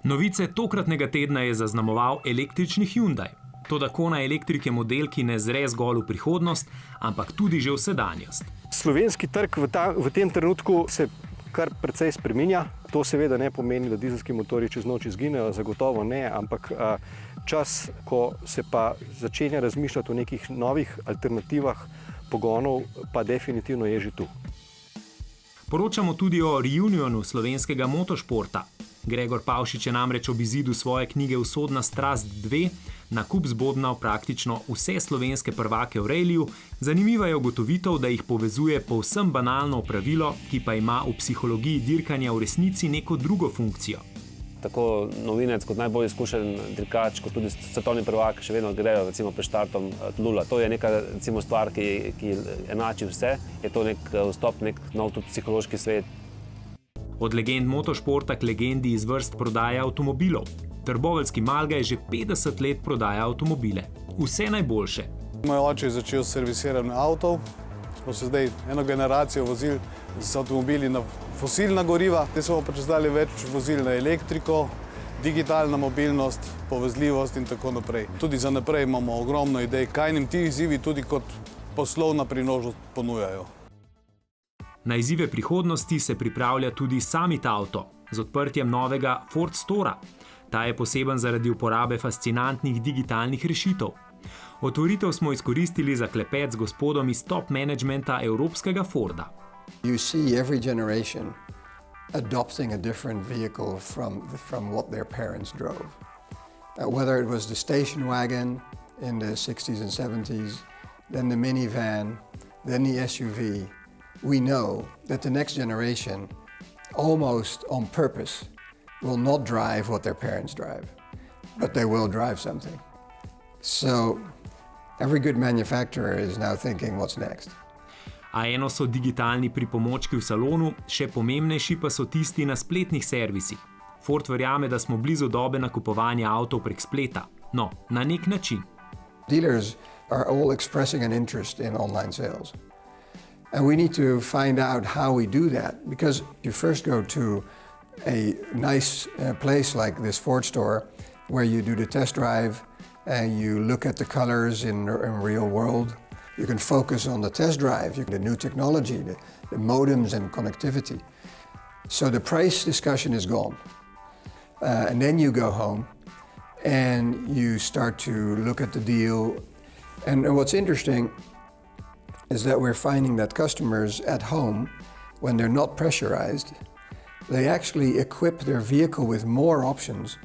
Novice tokratnega tedna je zaznamoval električni Hyundai. Toda kona elektrike model, ki ne zre zgolj v prihodnost, ampak tudi že v sedanjost. Slovenski trg v tem trenutku se kar precej spreminja. To seveda ne pomeni, da dizelski motorji čez noč izginejo, zagotovo ne, ampak čas, ko se pa začenja razmišljati o nekih novih alternativah pogonov, pa definitivno je že tu. Poročamo tudi o reunionu slovenskega motošporta. Gregor Pavšič je namreč ob izidu svoje knjige Usodna strast 2 na kup zbobnal praktično vse slovenske prvake v ralliju. Zanimiva je ugotovitev, da jih povezuje povsem banalno opravilo, ki pa ima v psihologiji dirkanja v resnici neko drugo funkcijo. Tako novinec kot najbolj izkušen dirkač, kot tudi svetovni prvak še vedno grejo recimo pred štartom lula. To je neka recimo stvar, ki enači vse. Je to nek vstop, nek nov tudi psihološki svet. Od legend motošporta k legendi iz vrst prodaje avtomobilov. Trboveljski Malga je že 50 let prodaja avtomobile. Vse najboljše. Moj oče je začel s servisiranjem avtov. Smo se zdaj eno generacijo vozili z avtomobili na fosilna goriva. Zdaj smo pa čez dalje več vozili na elektriko, digitalna mobilnost, povezljivost in tako naprej. Tudi za naprej imamo ogromno idej, kaj nam ti izzivi tudi kot poslovna priložnost ponujajo. Na izzive prihodnosti se pripravlja tudi Summit Auto z odprtjem novega Ford Stora. Ta je poseben zaradi uporabe fascinantnih digitalnih rešitev. Otvoritev smo izkoristili za klepet z gospodom iz top managementa evropskega Forda. You see every generation adopting a different vehicle from what their parents drove. Whether it was the station wagon in the 60s and 70s, then the minivan, then the SUV. We know that the next generation, almost on purpose, will not drive what their parents drive, but they will drive something. So every good manufacturer is now thinking what's next. A eno so digitalni pripomočki v salonu, še pomembnejši pa so tisti na spletnih servisih. Ford verjame, da smo blizu dobe nakupovanja avtov prek spleta. No, na nek način. Dealers are all expressing an interest in online sales. And we need to find out how we do that, because you first go to a nice place like this Ford store where you do the test drive and you look at the colors in real world. You can focus on the test drive, the new technology, the modems and connectivity. So the price discussion is gone. And then you go home and you start to look at the deal. And what's interesting is that we're finding that customers at home, when they're not pressurized, they actually equip their vehicle with more options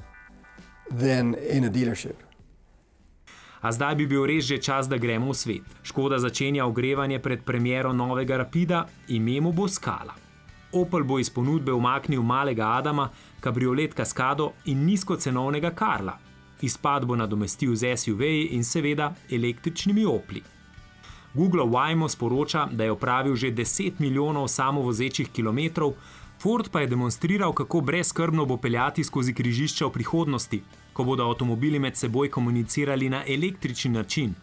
than in a dealership. A zdaj bi bil res že čas, da gremo v svet. Škoda začenja ogrevanje pred premiero novega Rapida, ime mu bo Scala. Opel bo iz ponudbe umaknil malega Adama, kabriolet Cascado in nizkocenovnega Karla. Izpad bo nadomestil z SUV-ji in seveda električnimi Opli. Google Waymo sporoča, da je opravil že 10 milijonov samovozečih kilometrov, Ford pa je demonstriral, kako brezskrbno bo peljati skozi križišča v prihodnosti, ko bodo avtomobili med seboj komunicirali na električni način.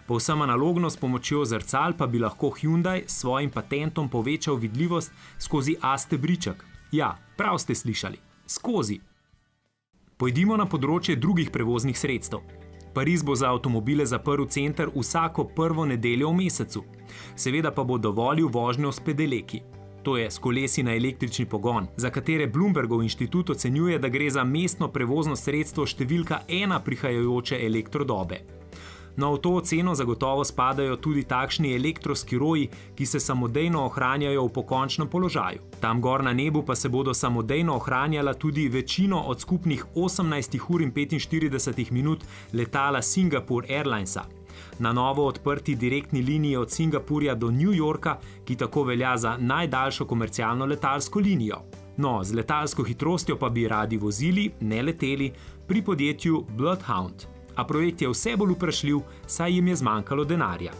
Povsem analogno s pomočjo zrcal pa bi lahko Hyundai s svojim patentom povečal vidljivost skozi A-stebriček. Ja, prav ste slišali. Skozi. Pojdimo na področje drugih prevoznih sredstev. Pariz bo za avtomobile zaprl center vsako prvo nedeljo v mesecu. Seveda pa bo dovolil vožnjo s pedeleki. To je s kolesi na električni pogon, za katere Bloombergov inštitut ocenjuje, da gre za mestno prevozno sredstvo številka 1 prihajajoče elektrodobe. No, v to oceno zagotovo spadajo tudi takšni elektroskiroji, ki se samodejno ohranjajo v pokončnem položaju. Tam gor na nebu pa se bodo samodejno ohranjala tudi večino od skupnih 18 ur in 45 minut letala Singapore Airlinesa. Na novo odprti direktni liniji od Singapurja do New Yorka, ki tako velja za najdaljšo komercialno letalsko linijo. No, z letalsko hitrostjo pa bi radi vozili, ne leteli, pri podjetju Bloodhound. A projekt je vse bolj vprašljiv, saj jim je zmanjkalo denarja.